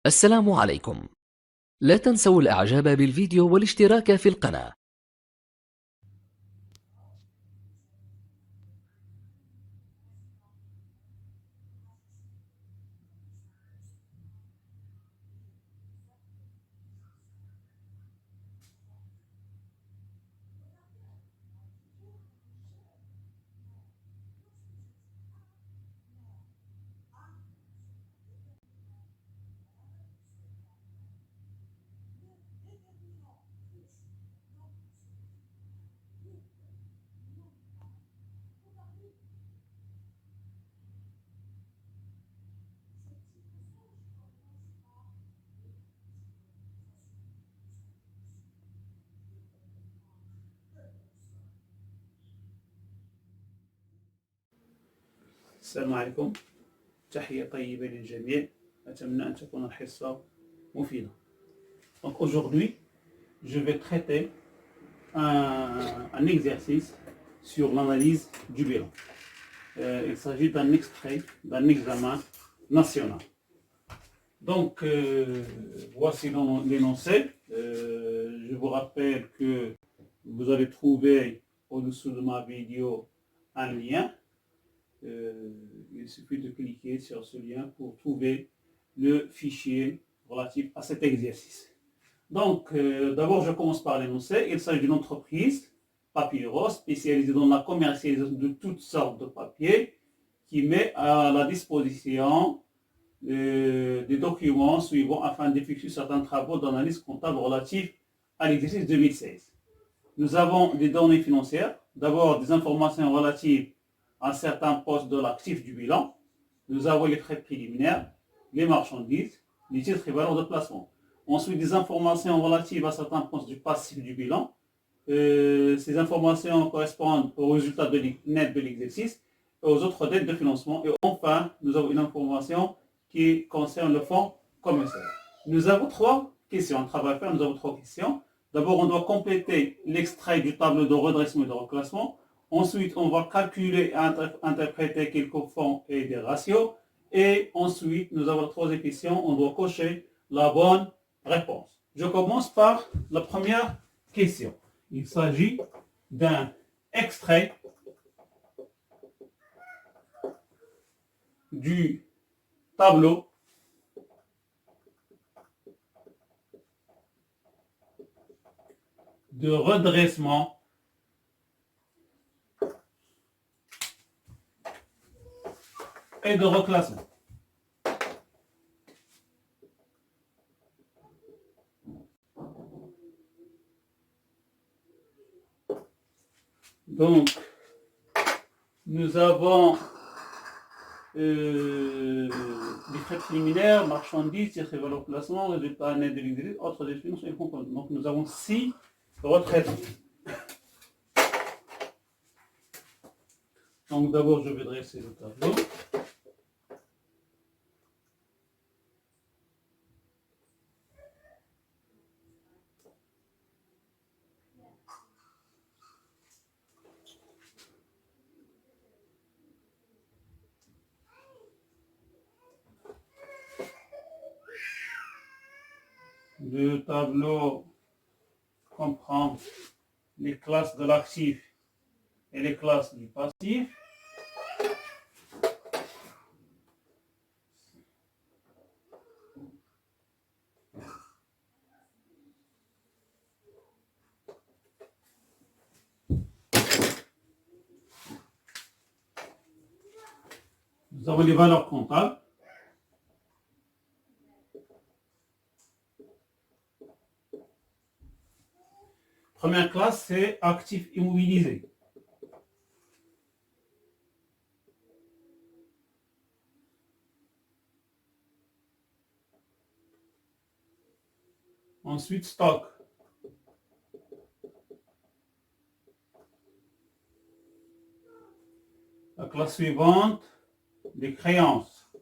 السلام عليكم. لا تنسوا الإعجاب بالفيديو والاشتراك في القناة. السلام عليكم. تحية طيبة للجميع. أتمنى أن تكون الحصة مفيدة. Donc aujourd'hui, je vais traiter un exercice sur l'analyse du bilan. Il s'agit d'un extrait d'un examen national. Donc voici l'énoncé. Je vous rappelle que vous allez trouver au-dessous de ma vidéo un lien. Il suffit de cliquer sur ce lien pour trouver le fichier relatif à cet exercice. Donc, d'abord, je commence par l'énoncé. Il s'agit d'une entreprise, Papyrus, spécialisée dans la commercialisation de toutes sortes de papiers, qui met à la disposition des documents suivants afin d'effectuer certains travaux d'analyse comptable relatifs à l'exercice 2016. Nous avons des données financières, d'abord des informations relatives à certains postes de l'actif du bilan. Nous avons les frais préliminaires, les marchandises, les titres et valeurs de placement. Ensuite, des informations relatives à certains postes du passif du bilan. Ces informations correspondent aux résultats net de l'exercice et aux autres dettes de financement. Et enfin, nous avons une information qui concerne le fonds commercial. Nous avons trois questions. Un travail à faire, nous avons trois questions. D'abord, on doit compléter l'extrait du tableau de redressement et de reclassement. Ensuite, on va calculer et interpréter quelques fonds et des ratios. Et ensuite, nous avons la troisième question. On doit cocher la bonne réponse. Je commence par la première question. Il s'agit d'un extrait du tableau de redressement et de reclassement. Donc, nous avons les frais préliminaires, marchandises, titres et valeurs de placement, résultats nets de l'exercice, autres dépenses et composantes. Donc, nous avons 6 retraites. Donc, d'abord, je vais dresser le tableau. Le tableau comprend les classes de l'actif et les classes du passif. Nous avons les valeurs comptables. Première classe, c'est actifs immobilisés. Ensuite, stock. La classe suivante, les créances.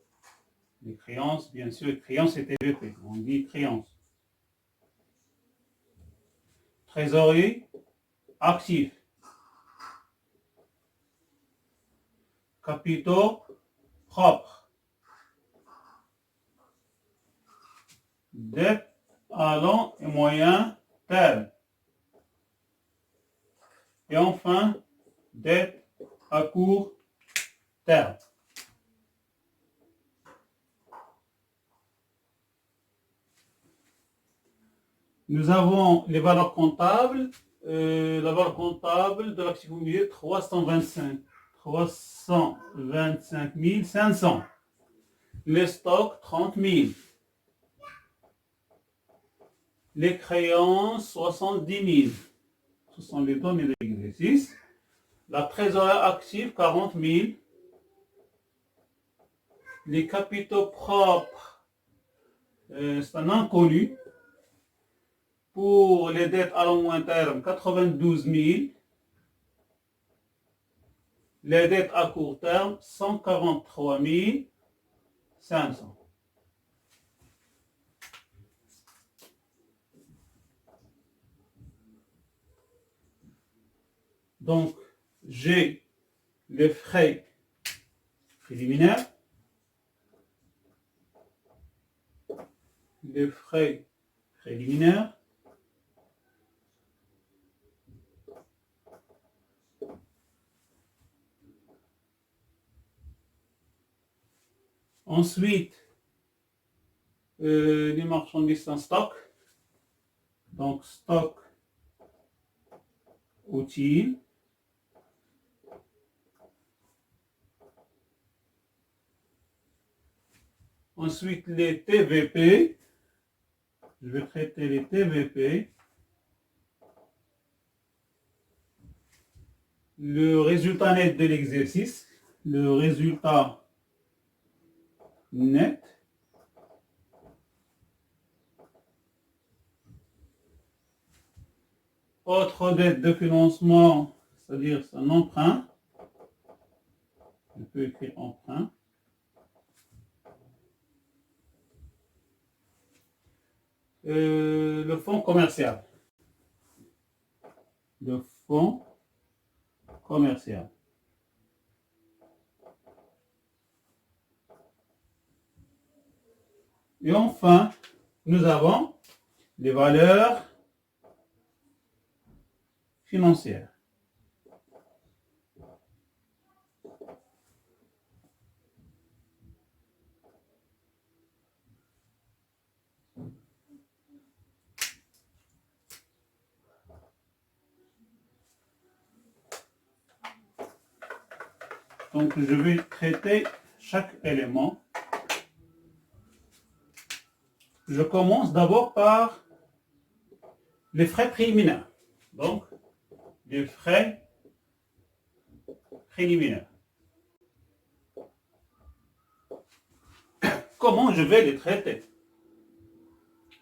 Les créances, bien sûr, les créances c'est TVP. On dit créances. Trésorerie, actifs. Capitaux propres. dette à long et moyen terme. Et enfin, dette à court terme. Nous avons les valeurs comptables. La valeur comptable de l'actif immobilier 325 500. Les stocks 30 000. Les créances 70 000. Ce sont les données de l'exercice. La trésorerie active 40 000. Les capitaux propres, c'est un inconnu. Pour les dettes à long terme, 92 000. Les dettes à court terme, 143 500. Donc, j'ai les frais préliminaires, les frais préliminaires, ensuite, les marchandises en stock, donc stock utile, ensuite les TVP, je vais traiter les TVP, le résultat net de l'exercice, le résultat net, autre dette de financement, c'est-à-dire un emprunt, je peux écrire emprunt, le fonds commercial, le fonds commercial. Et enfin, nous avons les valeurs financières. Donc, je vais traiter chaque élément. Je commence d'abord par les frais préliminaires. Donc, les frais préliminaires. Comment je vais les traiter?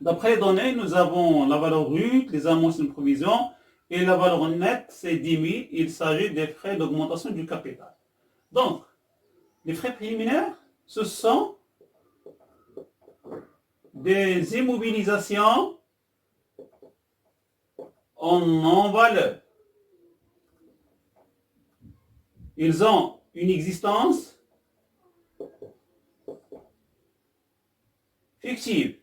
D'après les données, nous avons la valeur brute, les amendes de provision, et la valeur nette, c'est 10 000. Il s'agit des frais d'augmentation du capital. Donc, les frais préliminaires, ce sont des immobilisations en non-valeur. Ils ont une existence fictive.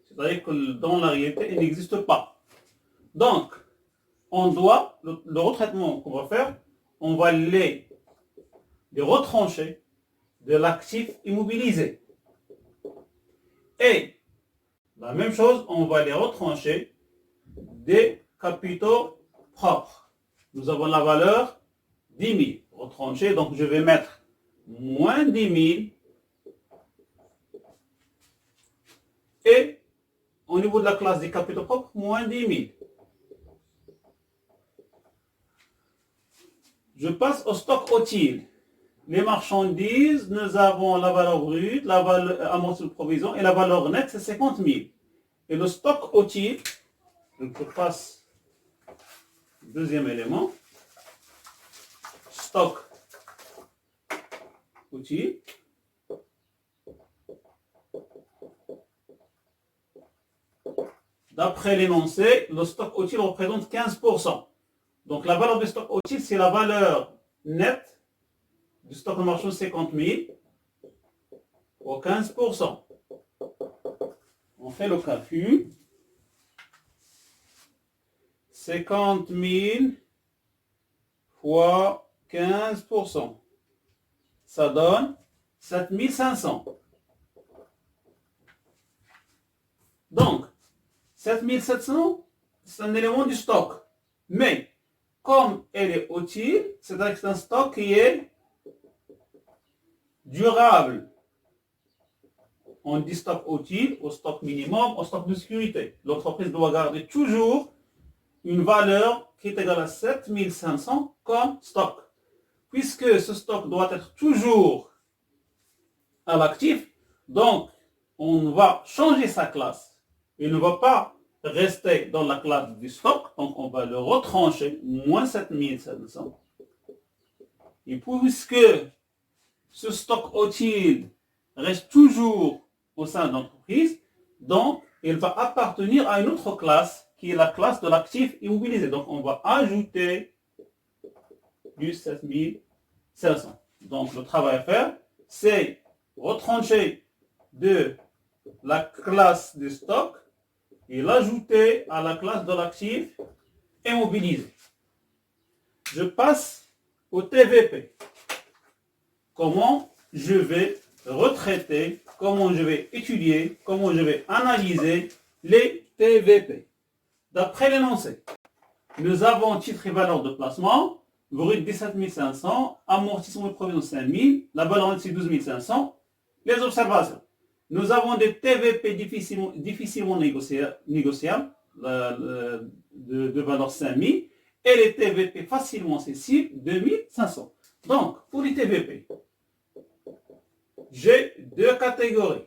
C'est-à-dire que dans la réalité, ils n'existent pas. Donc, on doit, le retraitement qu'on va faire, on va les retrancher de l'actif immobilisé. Et la même chose, on va les retrancher des capitaux propres. Nous avons la valeur 10 000 retranchée, donc je vais mettre moins 10 000 et au niveau de la classe des capitaux propres, moins 10 000. Je passe au stock utile. Les marchandises, nous avons la valeur brute, la valeur amortie de provision et la valeur nette, c'est 50 000. Et le stock utile, je passe deuxième élément, stock utile. D'après l'énoncé, le stock utile représente 15%. Donc la valeur du stock utile, c'est la valeur nette du stock de marchandises 50 000 au 15%. On fait le calcul. 50 000 fois 15%. Ça donne 7 500. Donc, 7 700, c'est un élément du stock. Mais, comme elle est utile, c'est-à-dire que c'est un stock qui est durable. On dit stock utile au stock minimum, au stock de sécurité. L'entreprise doit garder toujours une valeur qui est égale à 7 500 comme stock. Puisque ce stock doit être toujours à l'actif, donc on va changer sa classe. Il ne va pas rester dans la classe du stock, donc on va le retrancher, moins 7 500. Et puisque ce stock utile reste toujours au sein de l'entreprise, donc il va appartenir à une autre classe qui est la classe de l'actif immobilisé. Donc on va ajouter du 7 500. Donc le travail à faire, c'est retrancher de la classe de stock et l'ajouter à la classe de l'actif immobilisé. Je passe au TVP. Comment je vais retraiter, comment je vais étudier, comment je vais analyser les TVP. D'après l'énoncé, nous avons titre et valeur de placement, brut 17 500, amortissement et provision 5 000, la valeur nette c'est 12 500. Les observations. Nous avons des TVP difficilement négociables de valeur 5 000 et les TVP facilement cessibles 2 500. Donc, pour les TVP, j'ai deux catégories.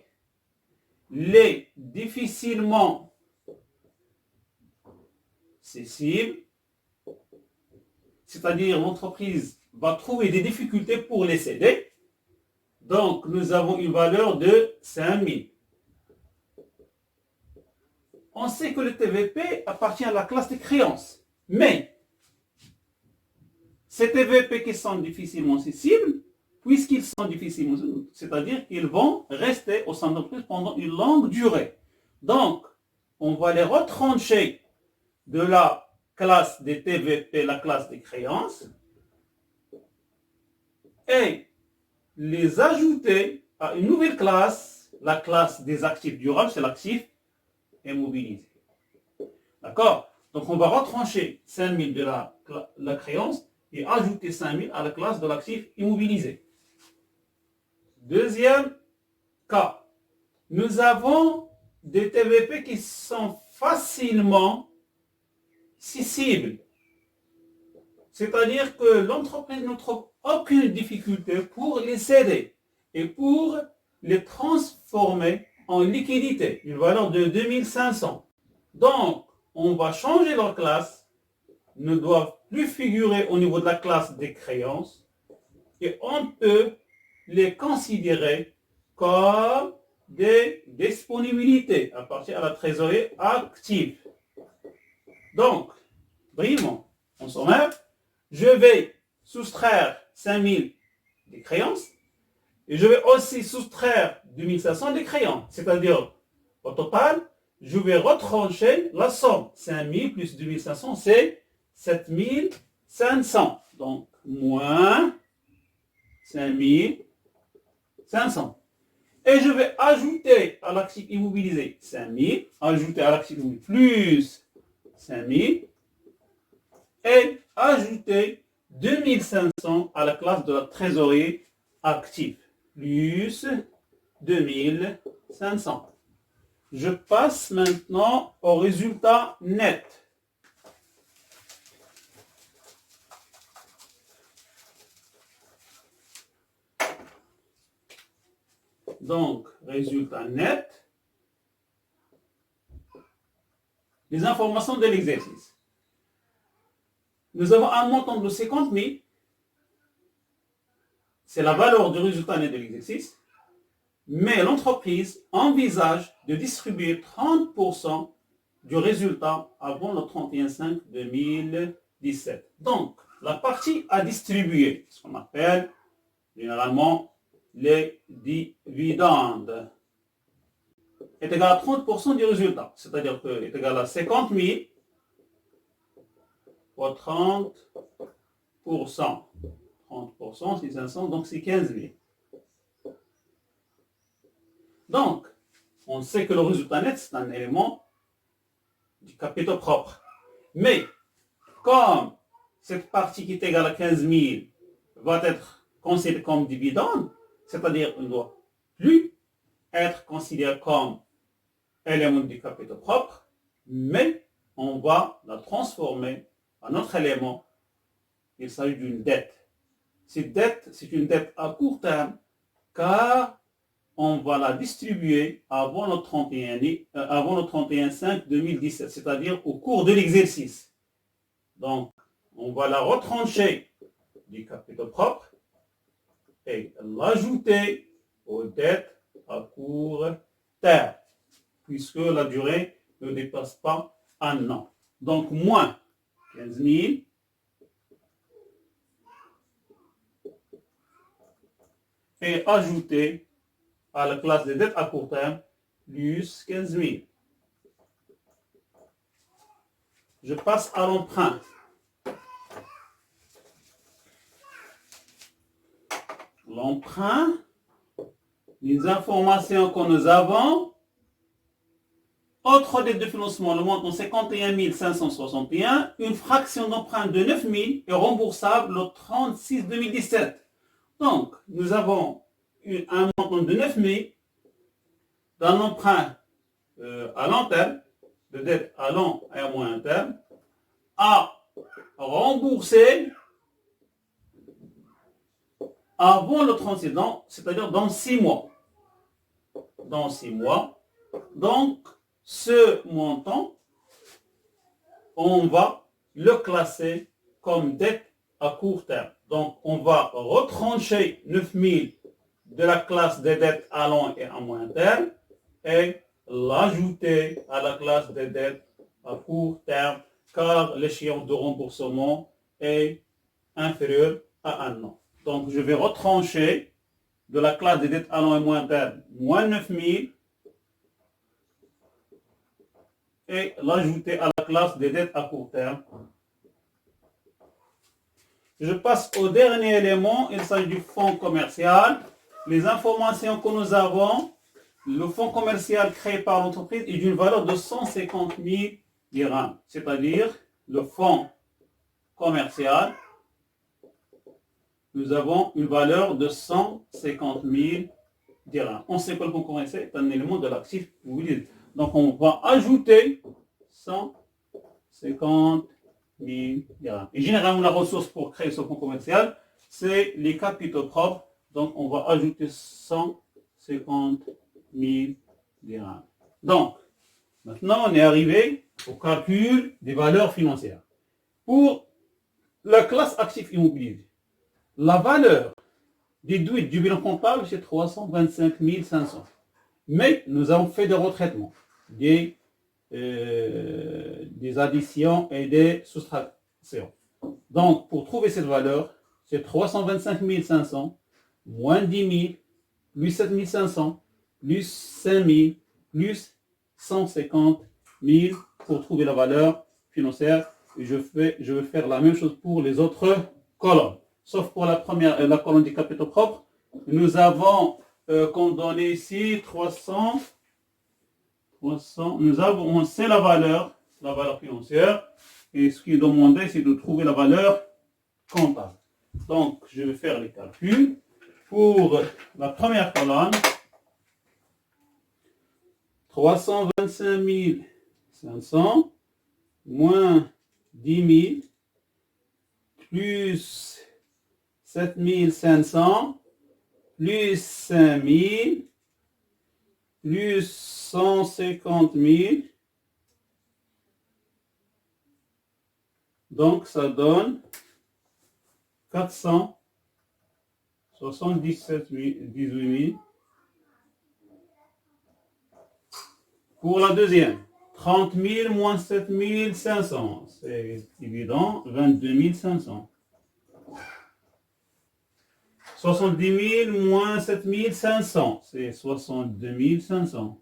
Les difficilement cessibles, c'est-à-dire l'entreprise va trouver des difficultés pour les céder. Donc, nous avons une valeur de 5 000. On sait que le TVP appartient à la classe des créances. Mais, ces TVP qui sont difficilement cessibles, puisqu'ils sont difficilement cessibles, c'est-à-dire qu'ils vont rester au sein de l'entreprise pendant une longue durée. Donc, on va les retrancher de la classe des TVP, la classe des créances, et les ajouter à une nouvelle classe, la classe des actifs durables, c'est l'actif immobilisé. D'accord? Donc on va retrancher 5 000 de la créance et ajouter 5 000 à la classe de l'actif immobilisé. Deuxième cas, nous avons des TVP qui sont facilement cessibles. C'est-à-dire que l'entreprise ne trouve aucune difficulté pour les céder et pour les transformer en liquidité, une valeur de 2 500. Donc, on va changer leur classe, ne doivent plus figurer au niveau de la classe des créances et on peut les considérer comme des disponibilités à partir de la trésorerie active. Donc, brièvement, en sommaire, je vais soustraire 5 000 des créances et je vais aussi soustraire 2 500 des créances. C'est-à-dire, au total, je vais retrancher la somme. 5 000 plus 2 500, c'est 7 500. Donc, moins 5 500. Et je vais ajouter à l'actif immobilisé 5 000, ajouter à l'actif immobilisé plus 5 000, et ajouter 2 500 à la classe de la trésorerie active, plus 2 500. Je passe maintenant au résultat net. Donc, résultat net, les informations de l'exercice. Nous avons un montant de 50 000, c'est la valeur du résultat net de l'exercice, mais l'entreprise envisage de distribuer 30% du résultat avant le 31/5/2017. Donc, la partie à distribuer, ce qu'on appelle généralement les dividendes. est égal à 30% du résultat. C'est-à-dire que est égal à 50 000 fois 30%. 30%, c'est 500, donc c'est 15 000. Donc, on sait que le résultat net, c'est un élément du capital propre. Mais, comme cette partie qui est égale à 15 000 va être considérée comme dividende, c'est-à-dire qu'elle ne doit plus être considérée comme élément du capital propre, mais on va la transformer en autre élément. Il s'agit d'une dette. Cette dette, c'est une dette à court terme, car on va la distribuer avant le 31/5/2017, c'est-à-dire au cours de l'exercice. Donc, on va la retrancher du capital propre et l'ajouter aux dettes à court terme, puisque la durée ne dépasse pas un an. Donc, moins 15 000 et ajouter à la classe des dettes à court terme plus 15 000. Je passe à l'emprunt. L'emprunt, les informations que nous avons, autre dette de financement, le montant 51 561, une fraction d'emprunt de 9 000 est remboursable le 36/2017. Donc, nous avons un montant de 9 000 d'un emprunt à long terme, de dette à long et à moyen terme, à rembourser avant le 36 ans, c'est-à-dire dans 6 mois. Dans 6 mois. Donc, ce montant, on va le classer comme dette à court terme. Donc, on va retrancher 9 000 de la classe des dettes à long et à moyen terme et l'ajouter à la classe des dettes à court terme, car l'échéance de remboursement est inférieure à un an. Donc, je vais retrancher de la classe des dettes à long et moyen terme moins 9 000 et l'ajouter à la classe des dettes à court terme. Je passe au dernier élément, il s'agit du fonds commercial. Les informations que nous avons, le fonds commercial créé par l'entreprise est d'une valeur de 150 000 dirhams, c'est-à-dire le fonds commercial, nous avons une valeur de 150 000 dirhams. On sait que le fonds commercial est un élément de l'actif immobilier. Donc on va ajouter 150 000 dirhams. Et généralement, la ressource pour créer ce fonds commercial, c'est les capitaux propres. Donc on va ajouter 150 000 dirhams. Donc, maintenant on est arrivé au calcul des valeurs financières. Pour la classe actif immobilier, la valeur déduite du bilan comptable, c'est 325 500. Mais nous avons fait des retraitements, des additions et des soustractions. Donc, pour trouver cette valeur, c'est 325 500 moins 10 000 plus 7 500 plus 5 000 plus 150 000 pour trouver la valeur financière. Et je vais faire la même chose pour les autres colonnes. Sauf pour la première, la colonne des capitaux propres. Nous avons condamné ici 300. Nous avons, on sait la valeur financière. Et ce qui est demandé, c'est de trouver la valeur comptable. Donc, je vais faire les calculs. Pour la première colonne, 325 500 moins 10 000 plus 7 500 plus 5 000 plus 150 000. Donc, ça donne 478 000. Pour la deuxième, 30 000 moins 7 500, c'est évident, 22 500. 70 000 moins 7 500, c'est 62 500.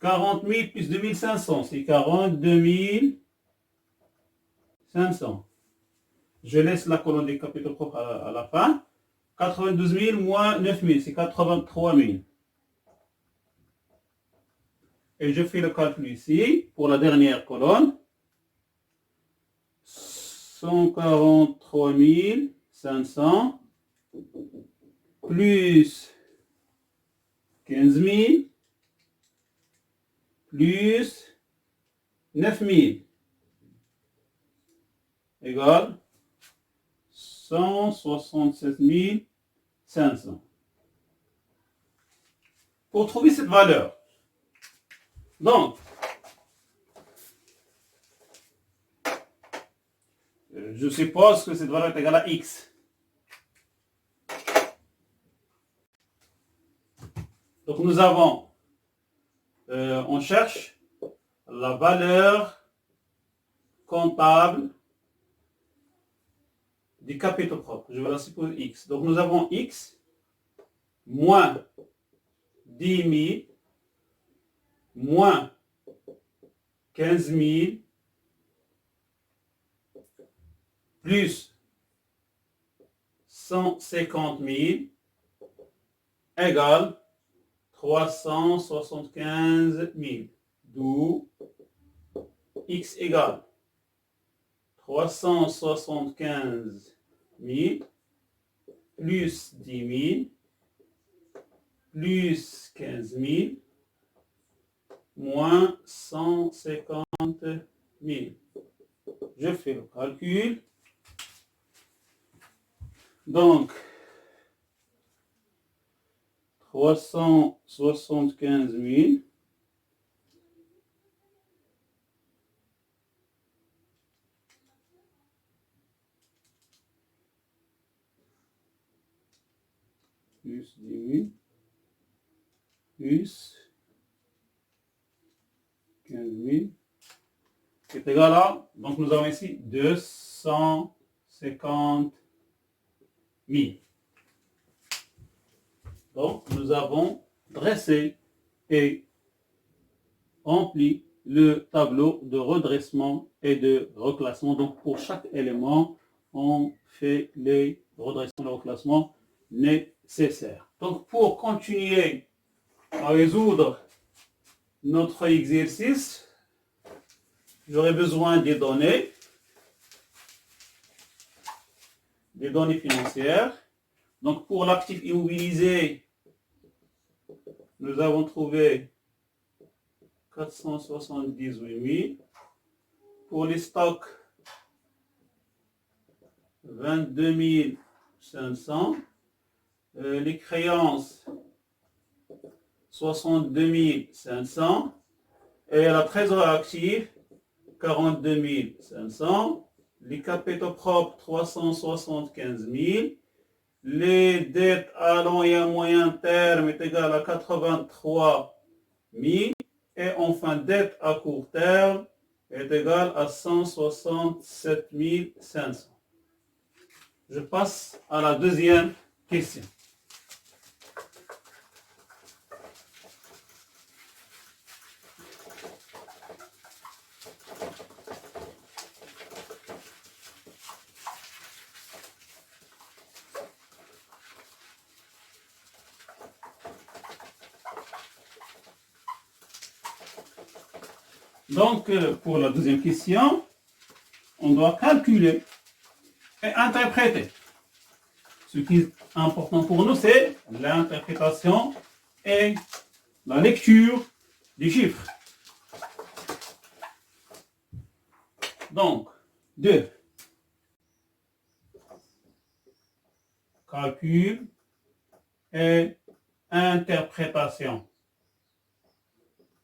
40 000 plus 2500, c'est 42 500. Je laisse la colonne des capitaux propres à la fin. 92 000 moins 9 000, c'est 83 000. Et je fais le calcul ici pour la dernière colonne. 143 500 plus 15 000 plus 9 000 égale 167 500. Pour trouver cette valeur, donc, je suppose que cette valeur est égale à x. Donc nous avons, on cherche la valeur comptable des capitaux propres. Je vais la supposer x. Donc nous avons x moins 10 000 moins 15 000 plus 150 000 égale 375 000. D'où x égale 375 000 plus 10 000 plus 15 000 moins 150 000. Je fais le calcul. Donc, 375 000 plus 10 000 plus 15 000 est égal à, donc nous avons ici 250 000. Donc nous avons dressé et rempli le tableau de redressement et de reclassement. Donc pour chaque élément, on fait les redressements et reclassements nécessaires. Donc pour continuer à résoudre notre exercice, j'aurai besoin des données financières. Donc pour l'actif immobilisé, nous avons trouvé 478 000. Pour les stocks, 22 500. Les créances, 62 500. Et la trésorerie active, 42 500. Les capitaux propres, 375 000. Les dettes à long et à moyen terme est égale à 83 000. Et enfin, dette à court terme est égale à 167 500. Je passe à la deuxième question. Donc, pour la deuxième question, on doit calculer et interpréter. Ce qui est important pour nous, c'est l'interprétation et la lecture des chiffres. Donc, 2. Calcul et interprétation.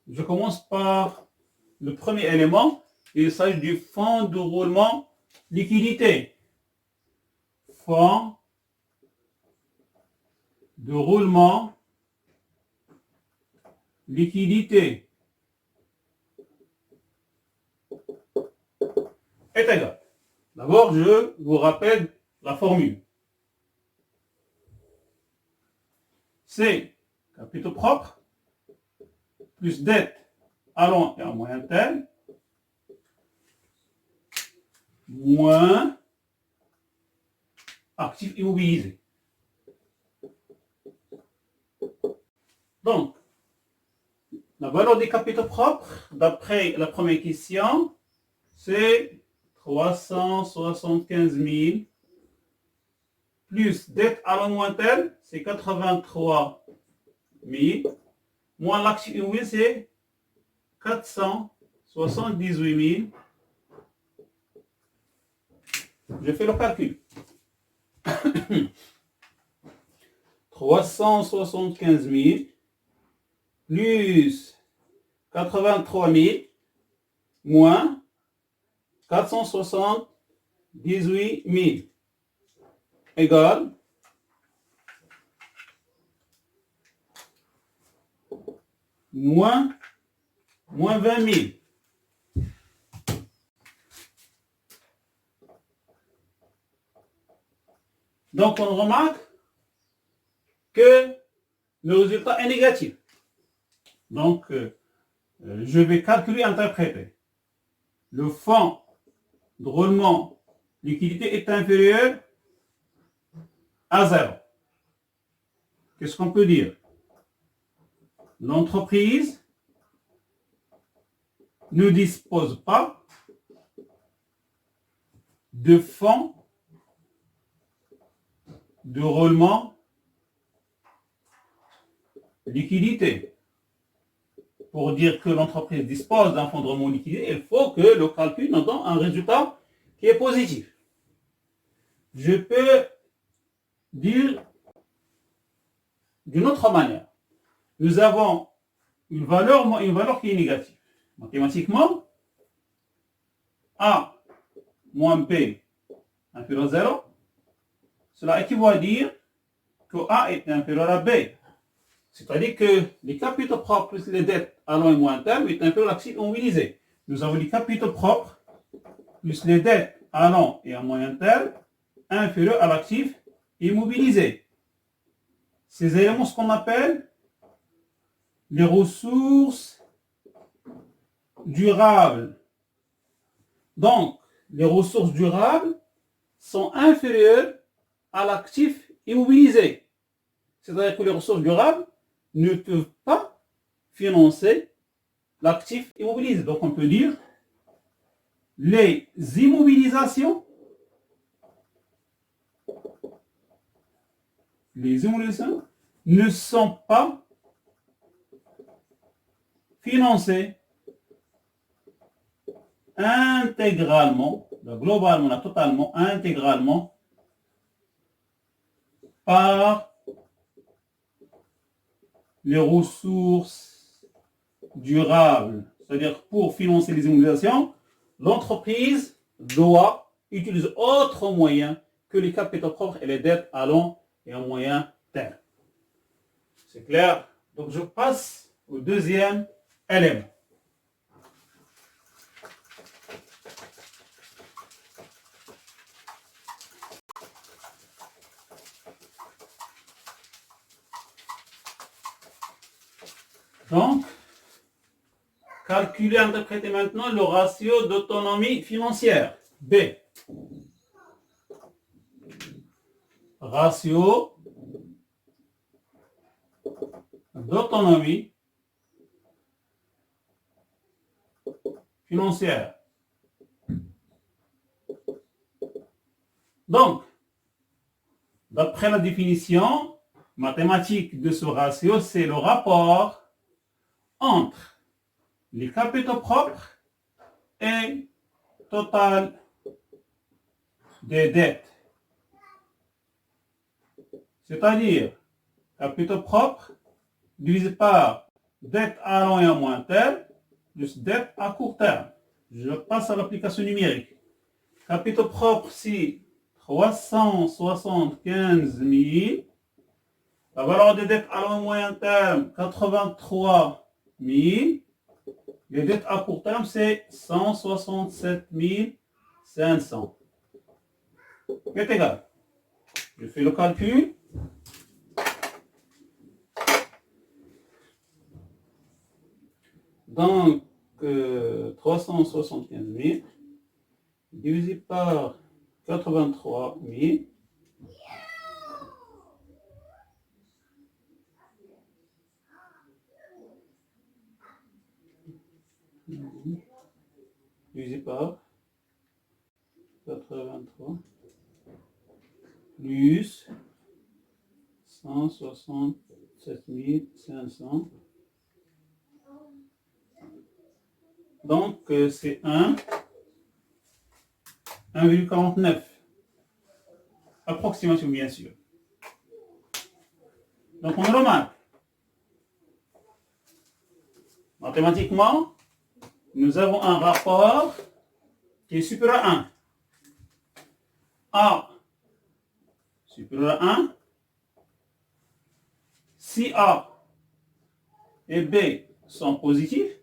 Je commence par le premier élément. Il s'agit du fonds de roulement liquidité. Fonds de roulement liquidité est égal. D'abord, je vous rappelle la formule. C'est capitaux propres plus dette à long et à moyen terme, moins actifs immobilisés. Donc, la valeur des capitaux propres, d'après la première question, c'est 375 000 plus dette à long moyen terme, c'est 83 000, moins l'actif immobilier, c'est 478 000. Je fais le calcul. 375 000 plus 83 000 moins 478 000 égale moins 20 000. Donc, on remarque que le résultat est négatif. Donc, je vais calculer, interpréter. Le fonds de roulement liquidité est inférieur à 0. Qu'est-ce qu'on peut dire? L'entreprise ne dispose pas de fonds de roulement liquidité. Pour dire que l'entreprise dispose d'un fonds de roulement liquidité, il faut que le calcul nous donne un résultat qui est positif. Je peux dire d'une autre manière. Nous avons une valeur qui est négative. Mathématiquement, A moins B inférieur à 0, cela équivaut à dire que A est inférieur à B. C'est-à-dire que les capitaux propres plus les dettes à long et moyen terme est inférieur à l'actif immobilisé. Nous avons les capitaux propres plus les dettes à long et à moyen terme inférieurs à l'actif immobilisé. Ces éléments, ce qu'on appelle les ressources durables. Donc, les ressources durables sont inférieures à l'actif immobilisé. C'est-à-dire que les ressources durables ne peuvent pas financer l'actif immobilisé. Donc, on peut dire les immobilisations ne sont pas financées intégralement, globalement, totalement, intégralement par les ressources durables. C'est-à-dire, pour financer les immobilisations, l'entreprise doit utiliser autres moyens que les capitaux propres et les dettes à long et à moyen terme. C'est clair? Donc, je passe au deuxième élément. Donc, calculer, interpréter maintenant le ratio d'autonomie financière. B. Ratio d'autonomie financière. Donc, d'après la définition mathématique de ce ratio, c'est le rapport entre les capitaux propres et total des dettes. C'est-à-dire, capitaux propres divisé par dette à long et à moyen terme plus dette à court terme. Je passe à l'application numérique. Capitaux propres, c'est 375 000. La valeur des dettes à long et moyen terme, 83 000. Les dettes à court terme, c'est 167 500. Est égal. Je fais le calcul. Donc, 375 000 divisé par 83 000 divisé par 83 plus 167 500. Donc, c'est 1,49. Approximation, bien sûr. Donc, on remarque, mathématiquement, nous avons un rapport qui est supérieur à 1. A supérieur à 1. Si A et B sont positifs,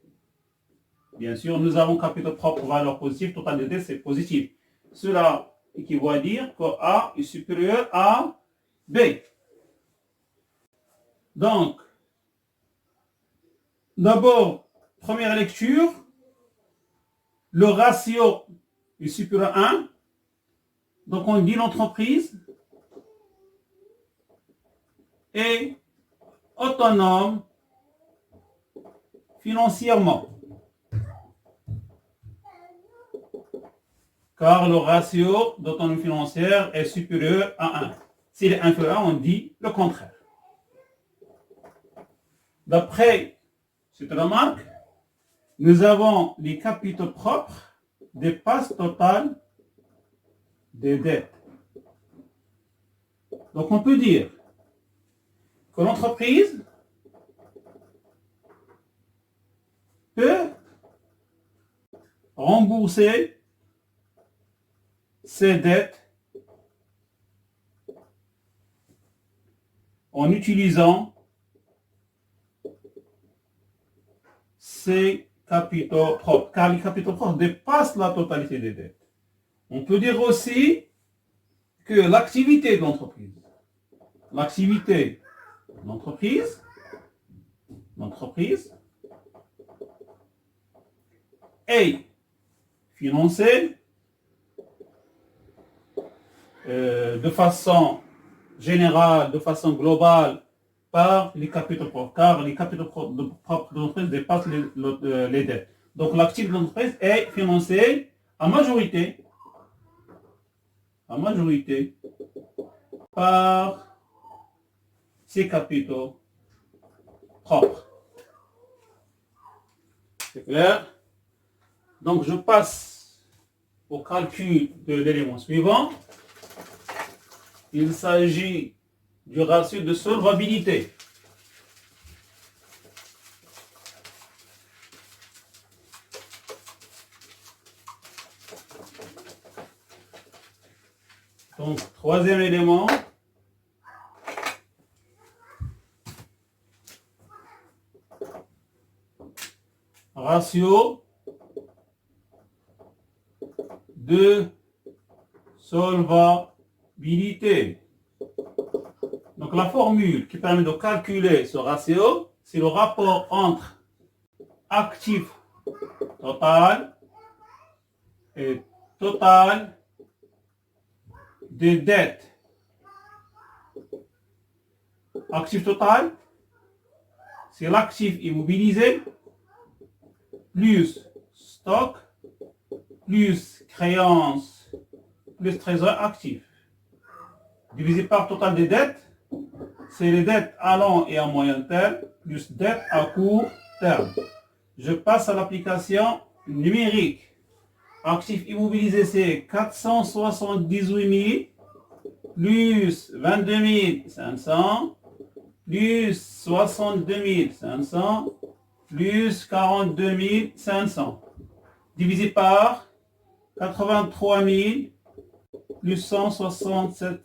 bien sûr, nous avons capitaux propres, valeur positive, total de D, c'est positif. Cela équivaut à dire que A est supérieur à B. Donc, d'abord, première lecture, le ratio est supérieur à 1. Donc, on dit l'entreprise est autonome financièrement. Car le ratio d'autonomie financière est supérieur à 1. S'il est inférieur, on dit le contraire. D'après cette remarque, nous avons les capitaux propres dépassent total des dettes. Donc on peut dire que l'entreprise peut rembourser ses dettes en utilisant ses capitaux propres, car les capitaux propres dépassent la totalité des dettes. On peut dire aussi que l'activité de l'entreprise est financée de façon générale, de façon globale, par les capitaux propres, car les capitaux propres de l'entreprise dépassent les dettes. Donc l'activité de l'entreprise est financée en majorité par ses capitaux propres. C'est clair? Donc je passe au calcul de l'élément suivant. Il s'agit du ratio de solvabilité. Donc, troisième élément. Ratio de solvabilité. Donc, la formule qui permet de calculer ce ratio, c'est le rapport entre actif total et total des dettes. Actif total, c'est l'actif immobilisé plus stock plus créance plus trésor actif divisé par total des dettes, c'est les dettes à long et à moyen terme plus dettes à court terme. Je passe à l'application numérique. Actif immobilisé, c'est 478 000 plus 22 500 plus 62 500 plus 42 500 divisé par 83 000 plus 167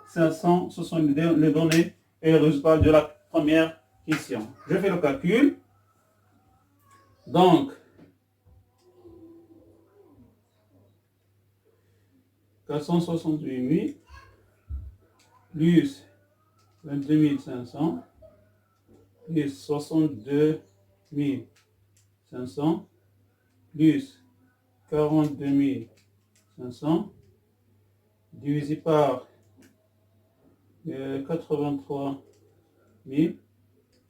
500, ce sont les données et les résultats de la première question. Je fais le calcul. Donc, 468 000 plus 22 500 plus 62 500 plus 42 500 divisé par 83 000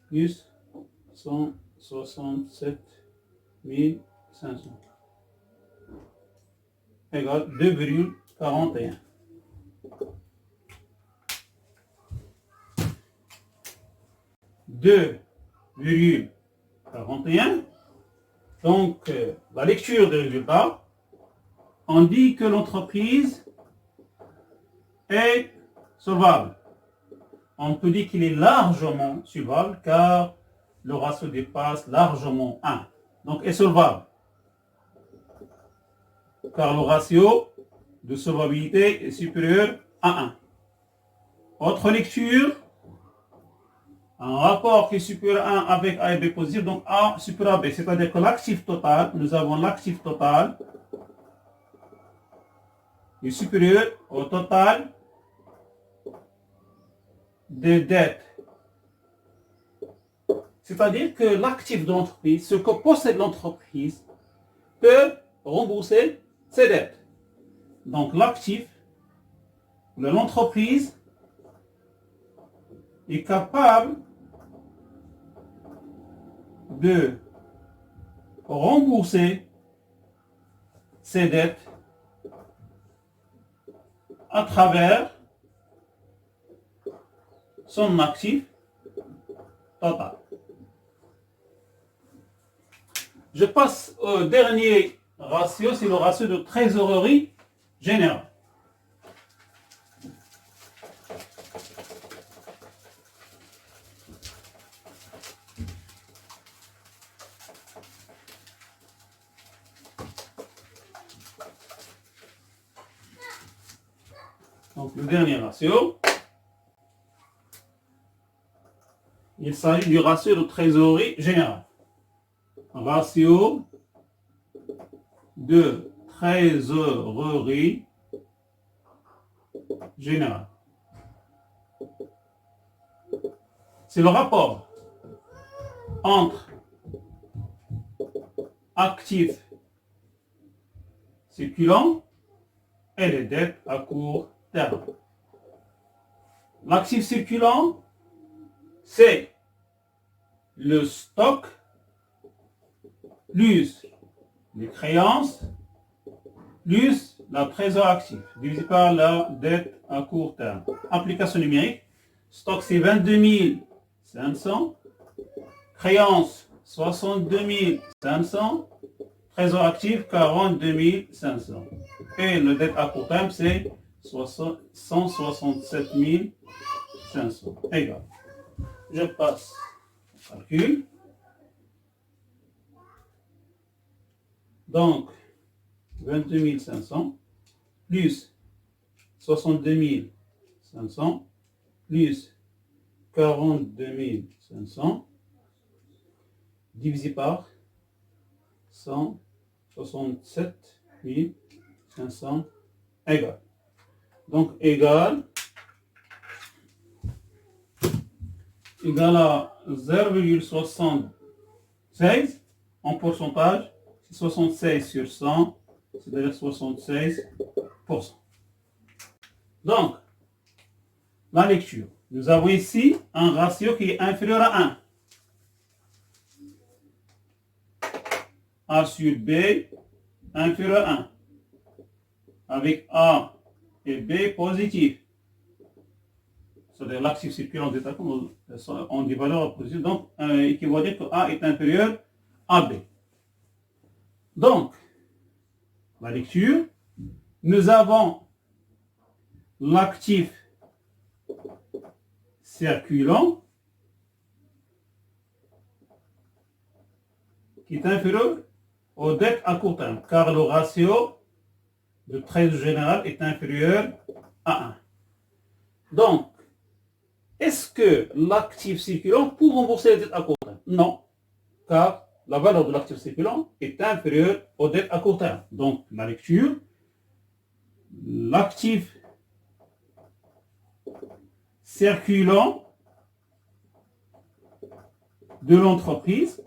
plus 167 500 égale 2,41. Donc, la lecture des résultats, on dit que l'entreprise est solvable. On peut dire qu'il est largement solvable car le ratio dépasse largement 1. Donc, est solvable. Car le ratio de solvabilité est supérieur à 1. Autre lecture, un rapport qui est supérieur à 1 avec A et B positif, donc A supérieur à B, c'est-à-dire que l'actif total, nous avons l'actif total est supérieur au total des dettes. C'est-à-dire que l'actif de l'entreprise, ce que possède l'entreprise, peut rembourser ses dettes. Donc l'actif de l'entreprise est capable de rembourser ses dettes à travers son actif total. Je passe au dernier ratio, c'est le ratio de trésorerie générale. Donc le dernier ratio, il s'agit du ratio de trésorerie générale. Ratio de trésorerie générale. C'est le rapport entre actifs circulants et les dettes à court terme. L'actif circulant, c'est le stock plus les créances plus la trésorerie active divisé par la dette à court terme. Application numérique, stock c'est 22 500, créances 62 500, trésorerie active 42 500. Et la dette à court terme c'est 167 500. Égal. Je passe au calcul. Donc, 22 500 plus 62 500 plus 42 500 divisé par 167 500 égale. Donc, égal à 0,76 en pourcentage. 76 sur 100, c'est-à-dire 76%. Donc, la lecture. Nous avons ici un ratio qui est inférieur à 1. A sur B inférieur à 1. Avec A et B positif. C'est-à-dire l'actif circulant d'état ont des valeurs positives. Donc, qui va dire que A est inférieur à B. Donc, la lecture, nous avons l'actif circulant qui est inférieur aux dettes à court terme, car le ratio de trésorerie générale est inférieur à 1. Donc, est-ce que l'actif circulant peut rembourser les dettes à court terme? Non, car la valeur de l'actif circulant est inférieure aux dettes à court terme. Donc, la lecture, l'actif circulant de l'entreprise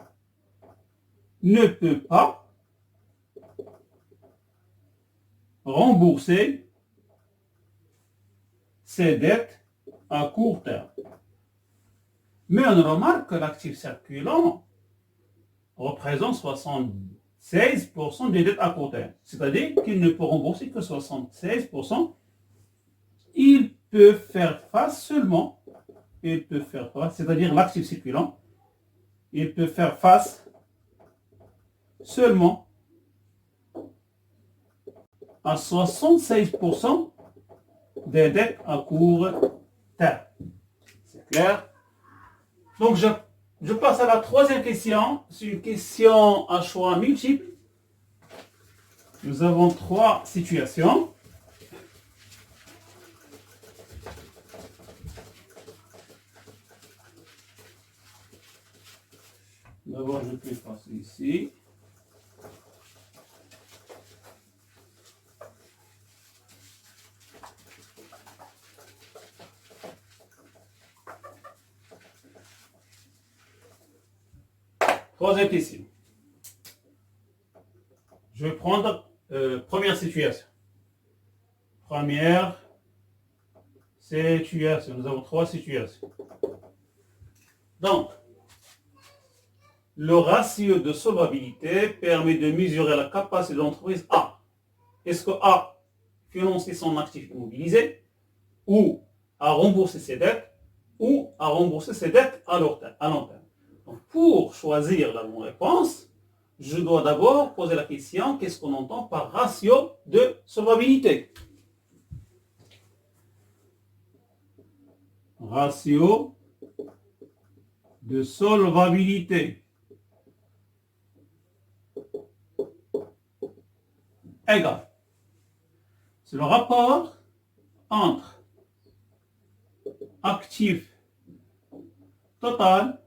ne peut pas rembourser ses dettes à court terme. Mais on remarque que l'actif circulant représente 76% des dettes à court terme. C'est-à-dire qu'il ne peut rembourser que 76%. Il peut faire face seulement, c'est-à-dire l'actif circulant, il peut faire face seulement à 76% des dettes à court terme. C'est clair? Donc, je passe à la troisième question. C'est une question à choix multiple. Nous avons trois situations. D'abord, je peux passer ici. Troisième question. Je vais prendre première situation. Première situation. Nous avons trois situations. Donc, le ratio de solvabilité permet de mesurer la capacité de l'entreprise A. Est-ce que A financer son actif immobilisé ou à rembourser ses dettes ou à rembourser ses dettes à long terme. Donc, pour choisir la bonne réponse, je dois d'abord poser la question, qu'est-ce qu'on entend par ratio de solvabilité? Ratio de solvabilité égal. C'est le rapport entre actif total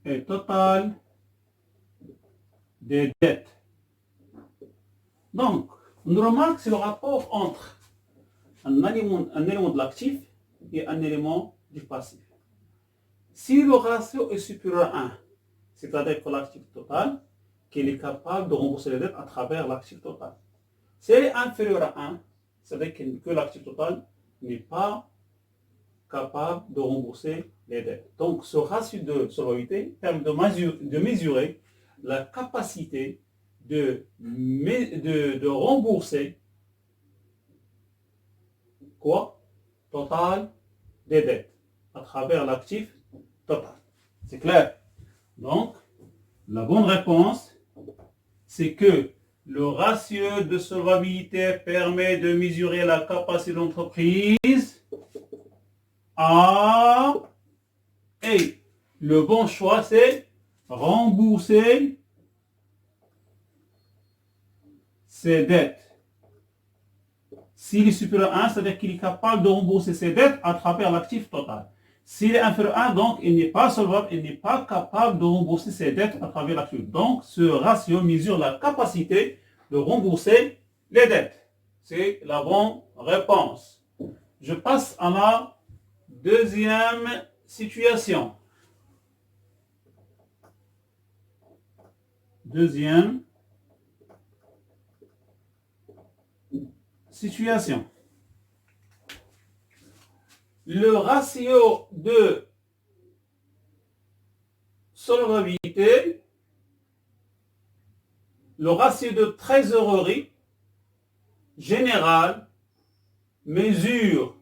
et total des dettes. Donc, on remarque que c'est le rapport entre un élément de l'actif et un élément du passif. Si le ratio est supérieur à 1, c'est-à-dire que l'actif total, qu'il est capable de rembourser les dettes à travers l'actif total. Si elle est inférieure à 1, c'est-à-dire que l'actif total n'est pas capable de rembourser les dettes. Donc, ce ratio de solvabilité permet de mesurer la capacité de rembourser quoi? Total des dettes à travers l'actif total. C'est clair? Donc, la bonne réponse, c'est que le ratio de solvabilité permet de mesurer la capacité de l'entreprise à... Et le bon choix, c'est rembourser ses dettes. S'il est supérieur à 1, c'est-à-dire qu'il est capable de rembourser ses dettes à travers l'actif total. S'il est inférieur à 1, donc il n'est pas solvable, il n'est pas capable de rembourser ses dettes à travers l'actif. Donc ce ratio mesure la capacité de rembourser les dettes. C'est la bonne réponse. Je passe à la deuxième situation. Deuxième situation. Le ratio de solvabilité, le ratio de trésorerie générale mesure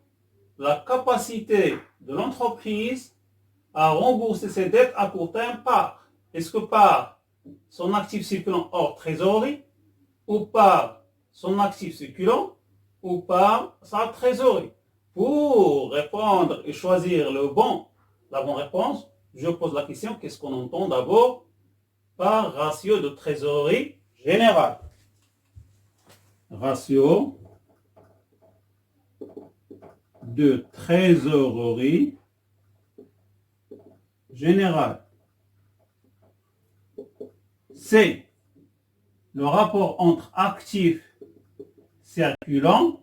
la capacité de l'entreprise à rembourser ses dettes à court terme par, est-ce que par son actif circulant hors trésorerie ou par son actif circulant ou par sa trésorerie. Pour répondre et choisir la bonne réponse, je pose la question, qu'est-ce qu'on entend d'abord par ratio de trésorerie générale? Ratio de trésorerie générale. C'est le rapport entre actifs circulants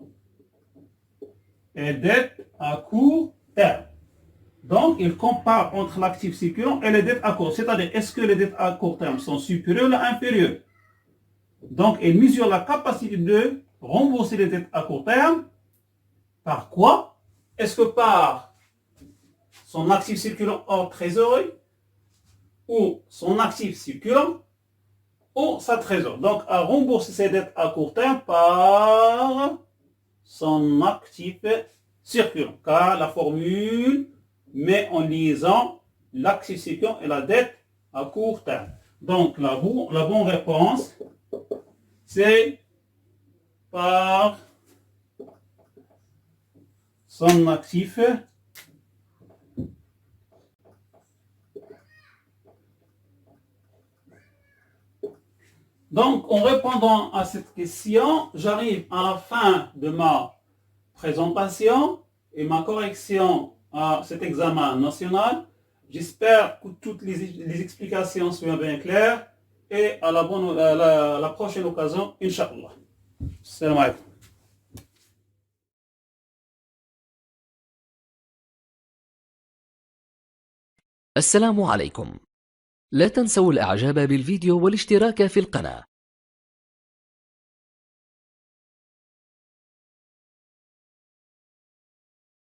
et dettes à court terme. Donc, il compare entre l'actif circulant et les dettes à court. C'est-à-dire, est-ce que les dettes à court terme sont supérieures ou inférieures? Donc, il mesure la capacité de rembourser les dettes à court terme. Par quoi? Est-ce que par son actif circulant hors trésorerie ou son actif circulant ou sa trésorerie? Donc, à rembourser ses dettes à court terme par son actif circulant. Car la formule met en liaison l'actif circulant et la dette à court terme. Donc, la bonne réponse, c'est par son actif Donc, en répondant à cette question, j'arrive à la fin de ma présentation et ma correction à cet examen national. J'espère que toutes les explications soient bien claires et à la prochaine occasion, Inch'Allah. Salam alaikum. السلام عليكم. لا تنسوا الإعجاب بالفيديو والاشتراك في القناة.